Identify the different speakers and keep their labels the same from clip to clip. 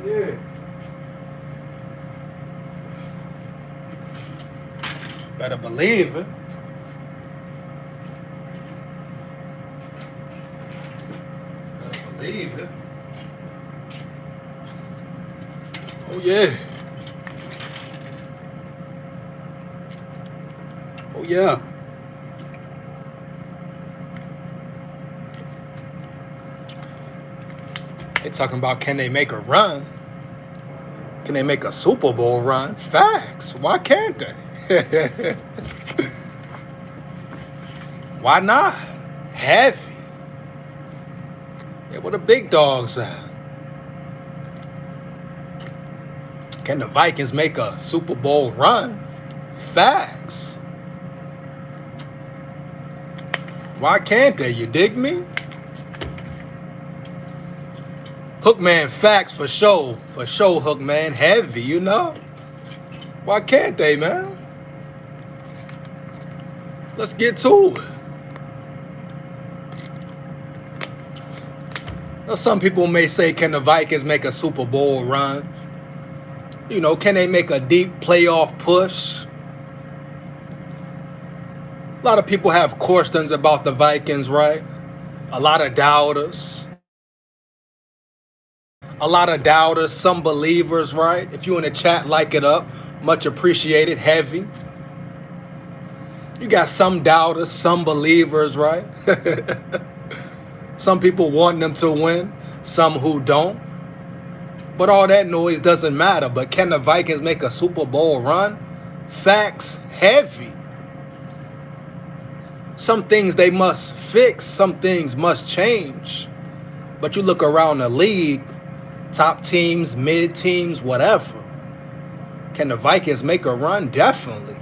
Speaker 1: Yeah. Better believe it. Better believe it. Oh yeah. Oh yeah. They talking about can they make a run? Can they make a Super Bowl run? Facts. Why can't they? Why not? Heavy. Yeah, where the big dogs at? Can the Vikings make a Super Bowl run? Facts. Why can't they? You dig me? Hookman, facts for sure. For sure, Hookman. Heavy, you know? Why can't they, man? Let's get to it. Now, some people may say, can the Vikings make a Super Bowl run? You know, can they make a deep playoff push? A lot of people have questions about the Vikings, right? A lot of doubters. Some believers, right? If you in the chat, like it up. Much appreciated, heavy. You got some doubters, some believers, right? Some people want them to win, some who don't. But all that noise doesn't matter. But can the Vikings make a Super Bowl run? Facts, heavy. Some things they must fix, some things must change. But you look around the league, top teams, mid teams, whatever. Can the Vikings make a run? Definitely.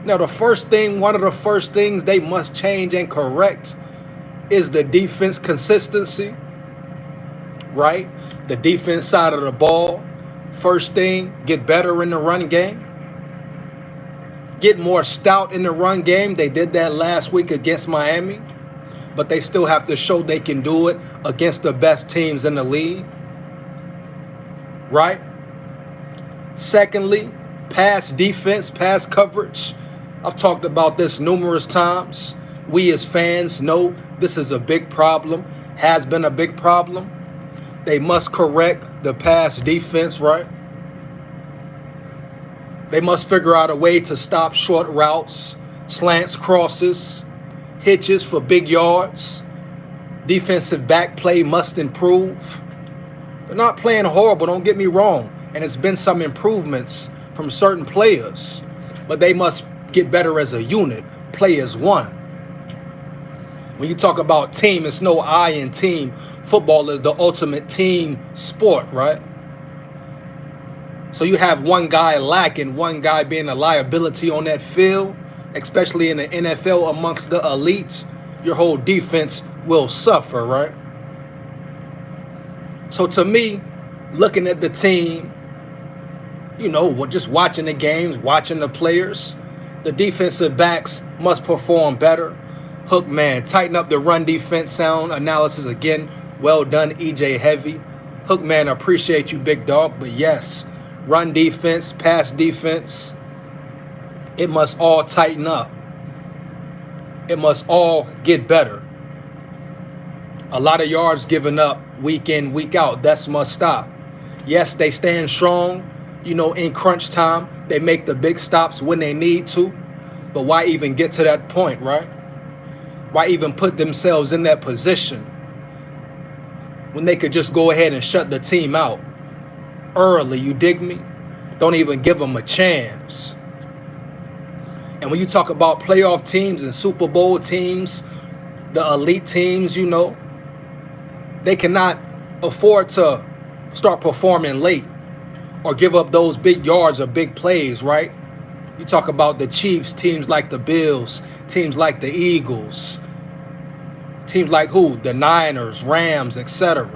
Speaker 1: Now, one of the first things they must change and correct is the defense consistency, right? The defense side of the ball. First thing, get better in the run game. Get more stout in the run game. They did that last week against Miami, but they still have to show they can do it against the best teams in the league, right? Secondly, pass defense, pass coverage. I've talked about this numerous times. We as fans know this is a big problem, has been a big problem. They must correct the pass defense, right? They must figure out a way to stop short routes, slants, crosses, hitches for big yards. Defensive back play must improve. They're not playing horrible, don't get me wrong. And it's been some improvements from certain players. But they must get better as a unit, play as one. When you talk about team, it's no I in team. Football is the ultimate team sport, right? So you have one guy lacking, one guy being a liability on that field, especially in the NFL amongst the elites, your whole defense will suffer, right? So to me, looking at the team, you know, just watching the games, watching the players, the defensive backs must perform better. Hookman, tighten up the run defense sound analysis again. Well done, EJ Heavy. Hookman, appreciate you, big dog. But yes, run defense, pass defense, it must all tighten up. It must all get better. A lot of yards given up week in, week out. That must stop. Yes, they stand strong, you know, in crunch time. They make the big stops when they need to. But why even get to that point, right? Why even put themselves in that position when they could just go ahead and shut the team out early, you dig me? Don't even give them a chance. And when you talk about playoff teams and Super Bowl teams, the elite teams, you know, they cannot afford to start performing late or give up those big yards or big plays, right? You talk about the Chiefs, teams like the Bills, teams like the Eagles, teams like who? The Niners, Rams, etc.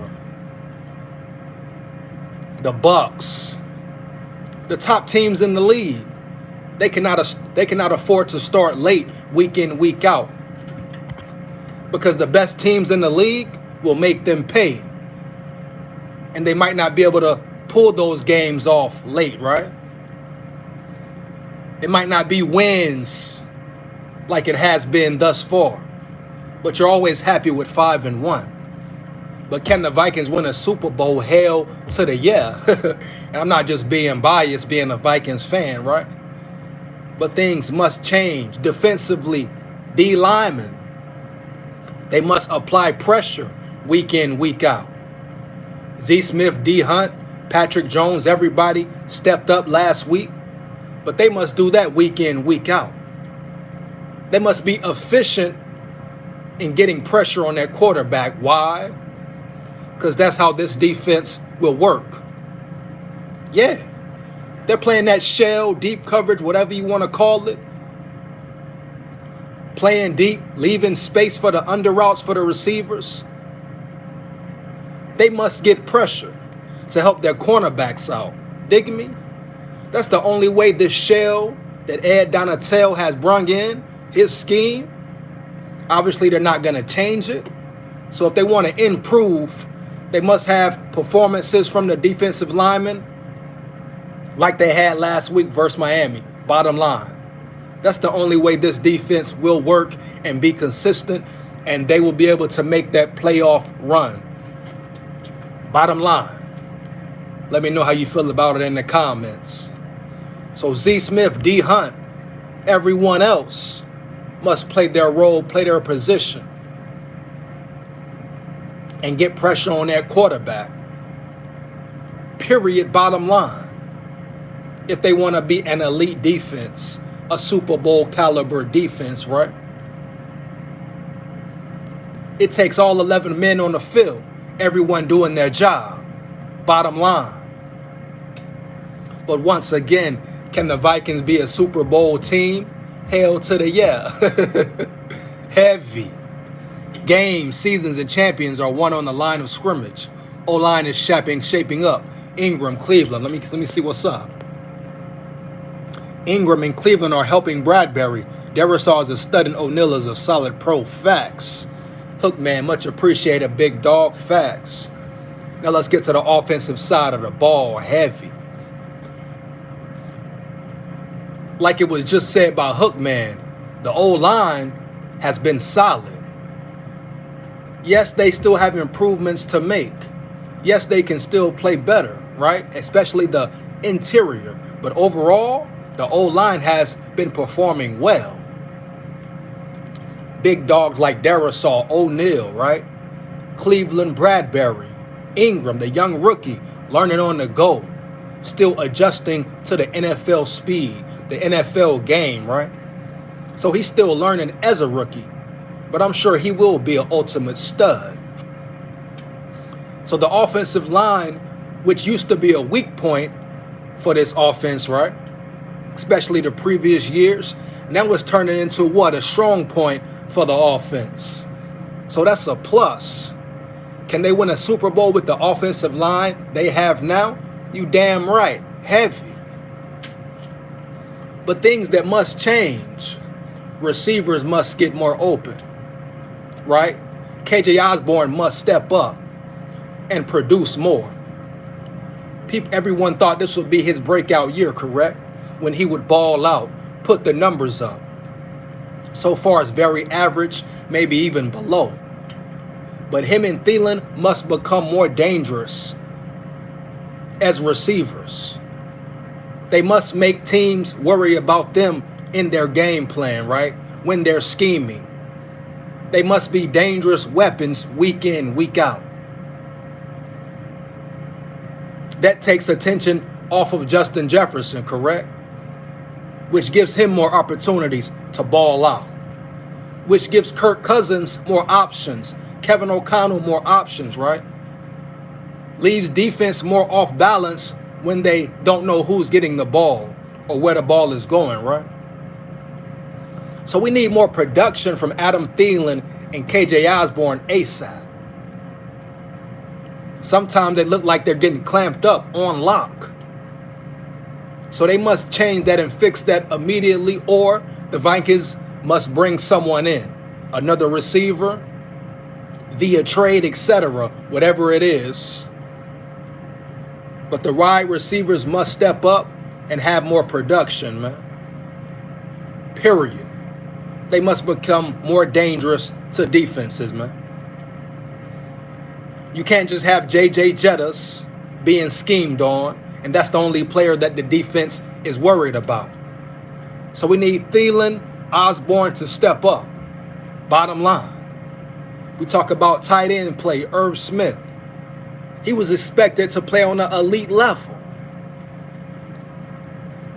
Speaker 1: The Bucks, the top teams in the league. They cannot afford to start late, week in, week out, because the best teams in the league will make them pay. And they might not be able to pull those games off late, right? It might not be wins like it has been thus far, but you're always happy with 5-1. But can the Vikings win a Super Bowl? Hell to the yeah. And I'm not just being biased, being a Vikings fan, right? But things must change. Defensively, D linemen, they must apply pressure week in, week out. Z Smith, D Hunt, Patrick Jones, everybody stepped up last week. But they must do that week in, week out. They must be efficient in getting pressure on their quarterback. Why? Because that's how this defense will work. Yeah. They're playing that shell, deep coverage, whatever you want to call it. Playing deep, leaving space for the under routes for the receivers. They must get pressure to help their cornerbacks out. Dig me? That's the only way this shell that Ed Donatel has brung in, his scheme, obviously they're not going to change it. So if they want to improve, they must have performances from the defensive linemen like they had last week versus Miami. Bottom line. That's the only way this defense will work and be consistent, and they will be able to make that playoff run. Bottom line. Let me know how you feel about it in the comments. So Z Smith, D Hunt, everyone else must play their role, play their position, and get pressure on their quarterback. Period. Bottom line. If they want to be an elite defense, a Super Bowl caliber defense, right? It takes all 11 men on the field, everyone doing their job. Bottom line. But once again, can the Vikings be a Super Bowl team? Hell to the yeah. Heavy. Games, seasons, and champions are won on the line of scrimmage. O-line is shaping up. Ingram, Cleveland. Let me see what's up. Ingram and Cleveland are helping Bradbury. Derisaw is a stud and O'Neal is a solid pro. Facts. Hookman, much appreciated. Big dog. Facts. Now let's get to the offensive side of the ball. Heavy. Like it was just said by Hookman, the O-line has been solid. Yes, they still have improvements to make. Yes, they can still play better, right? Especially the interior. But overall, the O-line has been performing well. Big dogs like Derisaw, O'Neal, right? Cleveland, Bradbury, Ingram, the young rookie, learning on the go, still adjusting to the NFL speed, the NFL game, right? So he's still learning as a rookie, but I'm sure he will be an ultimate stud. So the offensive line, which used to be a weak point for this offense, right? Especially the previous years, now it's turning into what? A strong point for the offense. So that's a plus. Can they win a Super Bowl with the offensive line they have now? You damn right. Heavy. But things that must change. Receivers must get more open. Right? KJ Osborne must step up and produce more. Everyone thought this would be his breakout year, correct? When he would ball out, put the numbers up. So far, it's very average, maybe even below. But him and Thielen must become more dangerous as receivers. They must make teams worry about them in their game plan, right? When they're scheming. They must be dangerous weapons week in, week out. That takes attention off of Justin Jefferson, correct? Which gives him more opportunities to ball out. Which gives Kirk Cousins more options. Kevin O'Connell more options, right? Leaves defense more off balance when they don't know who's getting the ball or where the ball is going, right? So we need more production from Adam Thielen and KJ Osborne ASAP. Sometimes they look like they're getting clamped up on lock. So they must change that and fix that immediately, or the Vikings must bring someone in. Another receiver, via trade, etc., whatever it is. But the wide receivers must step up and have more production, man. Period. They must become more dangerous to defenses, man. You can't just have J.J. Jettas being schemed on, and that's the only player that the defense is worried about. So we need Thielen, Osborne to step up. Bottom line. We talk about tight end play, Irv Smith. He was expected to play on an elite level.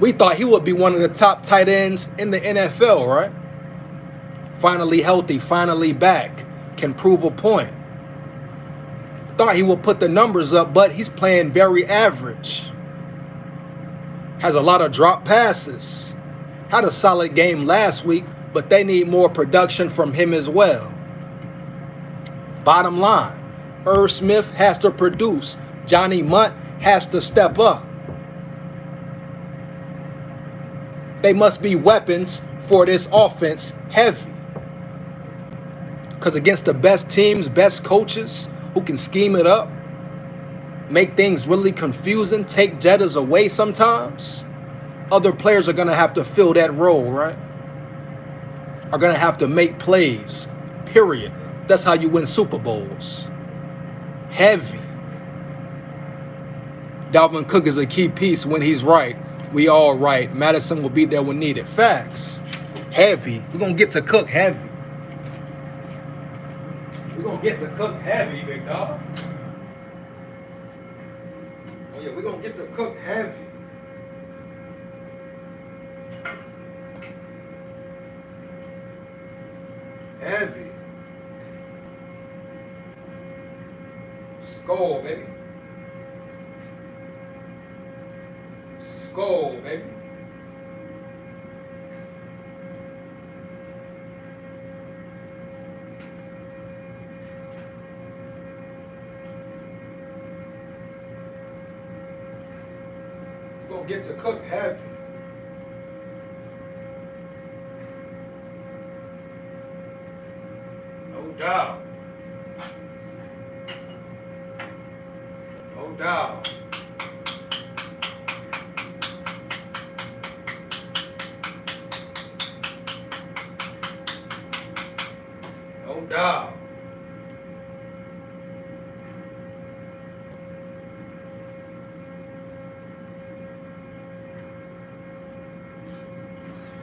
Speaker 1: We thought he would be one of the top tight ends in the NFL, right? Finally healthy, finally back, can prove a point. Thought he would put the numbers up, but he's playing very average. Has a lot of drop passes. Had a solid game last week, but they need more production from him as well. Bottom line, Irv Smith has to produce. Johnny Munt has to step up. They must be weapons for this offense heavy. Because against the best teams, best coaches who can scheme it up, make things really confusing, take Jettas away sometimes, other players are going to have to fill that role, right? Are going to have to make plays, period. That's how you win Super Bowls. Heavy. Dalvin Cook is a key piece when he's right. We all right. Madison will be there when needed. Facts. Heavy. We're going to get to Cook heavy. We're going to get to Cook heavy, big dog. Oh, yeah, we're going to get to Cook heavy. Heavy. SKOL, baby. SKOL, baby. We're gonna get to Cook heavy. No doubt. No doubt. No doubt.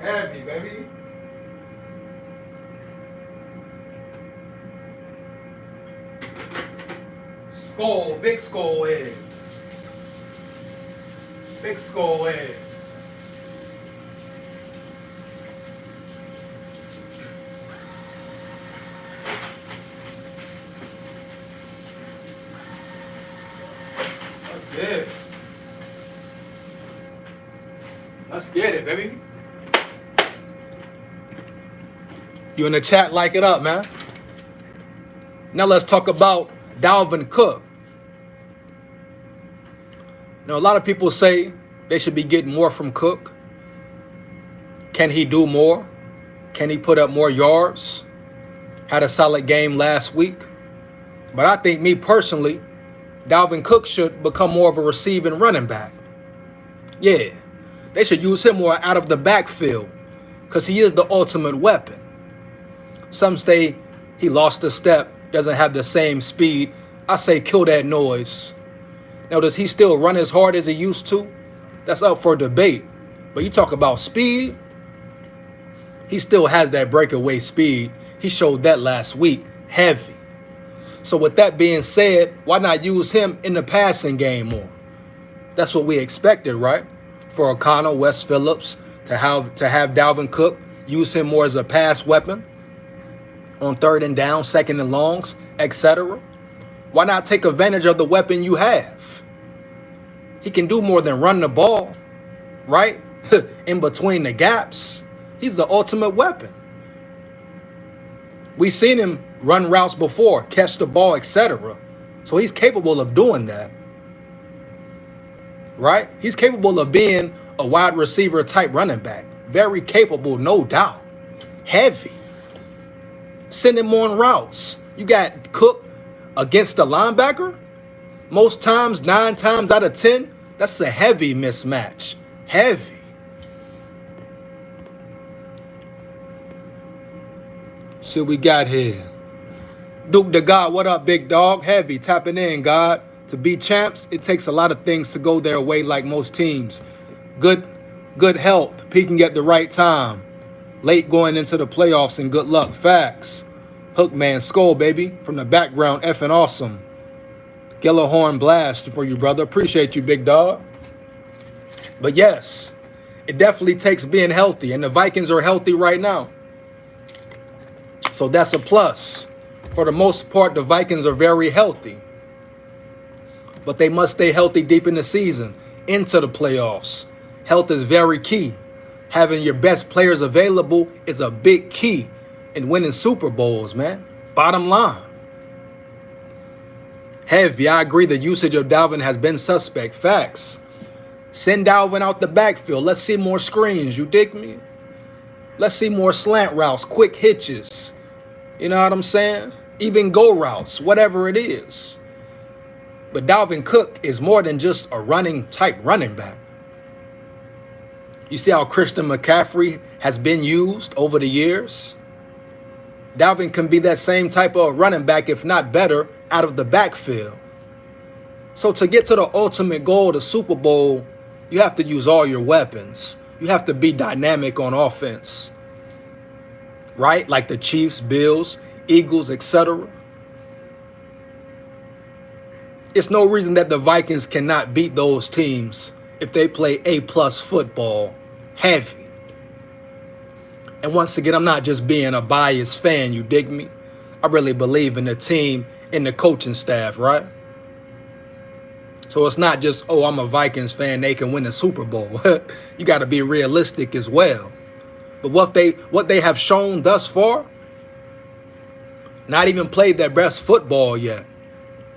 Speaker 1: Heavy, baby. SKOL, big SKOL head. Big SKOL head. Let's get it. Let's get it, baby. You in the chat, like it up, man. Now let's talk about Dalvin Cook. Now, a lot of people say they should be getting more from Cook. Can he do more? Can he put up more yards? Had a solid game last week. But I think, me personally, Dalvin Cook should become more of a receiving running back. Yeah, they should use him more out of the backfield because he is the ultimate weapon. Some say he lost a step, doesn't have the same speed. I say kill that noise. Now, does he still run as hard as he used to? That's up for debate. But you talk about speed, he still has that breakaway speed. He showed that last week, heavy. So with that being said, why not use him in the passing game more? That's what we expected, right? For O'Connell, West Phillips, to have Dalvin Cook, use him more as a pass weapon on third and down, second and longs, etc. Why not take advantage of the weapon you have? He can do more than run the ball, right? In between the gaps. He's the ultimate weapon. We've seen him run routes before, catch the ball, etc. So he's capable of doing that, right? He's capable of being a wide receiver type running back. Very capable, no doubt. Heavy. Send him on routes. You got Cook against the linebacker. Most times, 9 times out of 10, that's a heavy mismatch. Heavy. See what we got here. Duke the God, what up, big dog? Heavy, tapping in, God. To be champs, it takes a lot of things to go their way like most teams. Good health, peaking at the right time. Late going into the playoffs and good luck. Facts. Hookman, SKOL, baby. From the background, effing awesome. Yellow horn blast for you, brother. Appreciate you, big dog. But yes, it definitely takes being healthy. And the Vikings are healthy right now. So that's a plus. For the most part, the Vikings are very healthy. But they must stay healthy deep in the season, into the playoffs. Health is very key. Having your best players available is a big key in winning Super Bowls, man. Bottom line. Heavy, I agree the usage of Dalvin has been suspect. Facts. Send Dalvin out the backfield. Let's see more screens, you dig me? Let's see more slant routes, quick hitches. You know what I'm saying? Even go routes, whatever it is. But Dalvin Cook is more than just a running type running back. You see how Christian McCaffrey has been used over the years? Dalvin can be that same type of running back, if not better, out of the backfield. So to get to the ultimate goal, the Super Bowl, you have to use all your weapons. You have to be dynamic on offense. Right? Like the Chiefs, Bills, Eagles, etc. It's no reason that the Vikings cannot beat those teams if they play A+ football. Heavy. And once again, I'm not just being a biased fan, you dig me? I really believe in the team and the coaching staff, right? So it's not just, oh, I'm a Vikings fan, they can win the Super Bowl. You got to be realistic as well. But what they have shown thus far, not even played their best football yet.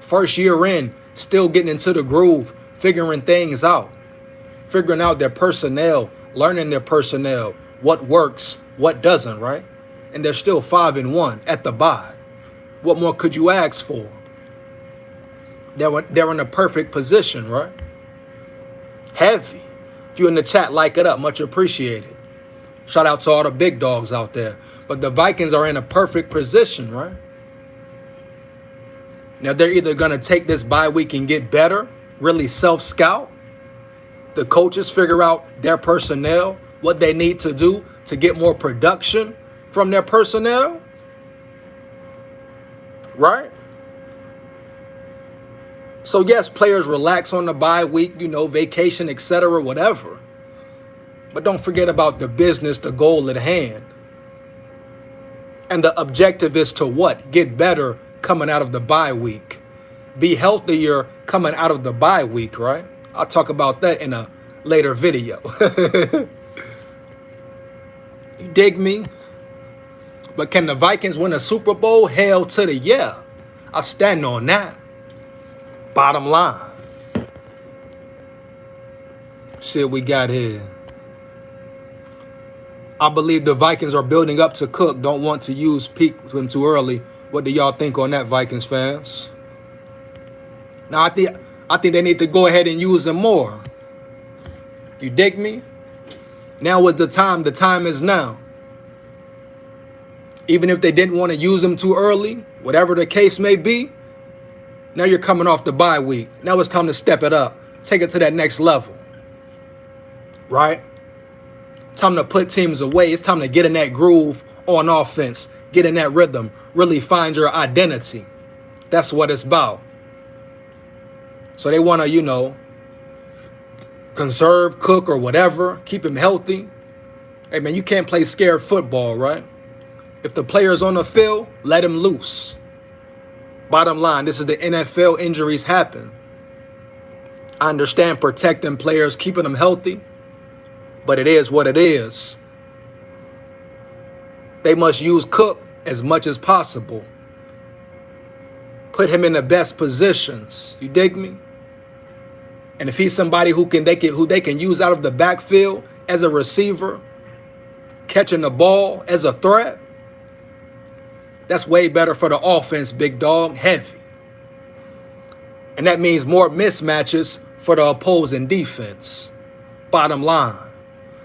Speaker 1: First year in, still getting into the groove, figuring things out, figuring out their personnel, learning their personnel, what works, what doesn't, right? And they're still 5-1 at the bye. What more could you ask for? They're in a perfect position, right? Heavy. If you're in the chat, like it up. Much appreciated. Shout out to all the big dogs out there. But the Vikings are in a perfect position, right? Now, they're either going to take this bye week and get better, really self-scout. The coaches figure out their personnel, what they need to do to get more production from their personnel. Right? So, yes, players relax on the bye week, vacation, etc., whatever. But don't forget about the business, the goal at hand. And the objective is to what? Get better coming out of the bye week. Be healthier coming out of the bye week, right? I'll talk about that in a later video. You dig me? But can the Vikings win a Super Bowl? Hell to the yeah. I stand on that. Bottom line. See what we got here. I believe the Vikings are building up to Cook. Don't want to use peak him too early. What do y'all think on that, Vikings fans? Now, I think they need to go ahead and use him more. You dig me? Now is the time. The time is now. Even if they didn't want to use him too early, whatever the case may be, now you're coming off the bye week. Now it's time to step it up. Take it to that next level. Right? Time to put teams away. It's time to get in that groove on offense. Get in that rhythm. Really find your identity. That's what it's about. So they want to, conserve Cook or whatever. Keep him healthy. Hey, man, you can't play scared football, right? If the player's on the field, let him loose. Bottom line, this is the NFL. Injuries happen. I understand protecting players, keeping them healthy. But it is what it is. They must use Cook as much as possible. Put him in the best positions. You dig me? And if he's somebody who they can use out of the backfield as a receiver, catching the ball as a threat, that's way better for the offense, big dog. Heavy. And that means more mismatches for the opposing defense. Bottom line,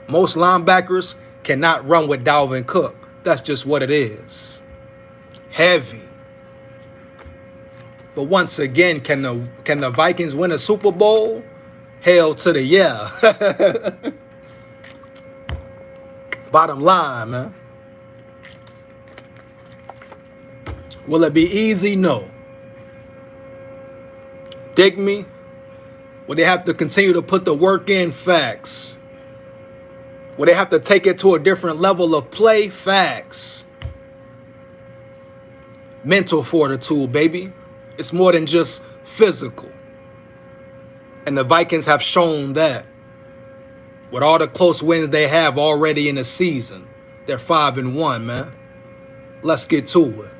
Speaker 1: most linebackers cannot run with Dalvin Cook. That's just what it is. Heavy. But once again, can the Vikings win a Super Bowl? Hell to the yeah. Bottom line, man. Will it be easy? No. Dig me? Will they have to continue to put the work in? Facts. Will they have to take it to a different level of play? Facts. Mental fortitude, baby. It's more than just physical. And the Vikings have shown that. With all the close wins they have already in the season. They're 5-1, man. Let's get to it.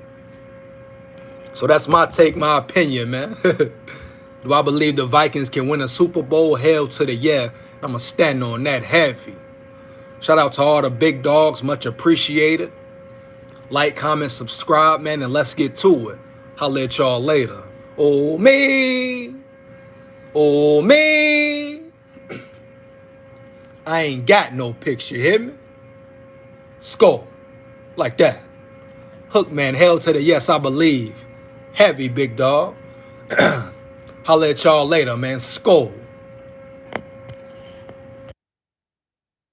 Speaker 1: So that's my take, my opinion, man. Do I believe the Vikings can win a Super Bowl? Hell to the yeah. I'm going to stand on that heavy. Shout out to all the big dogs. Much appreciated. Like, comment, subscribe, man, and let's get to it. Holla at y'all later. Oh, me. Oh, me. I ain't got no picture, hear me? SKOL. Like that. Hook, man, hell to the yes, I believe. Heavy, big dog. Holla at y'all later, man. SKOL.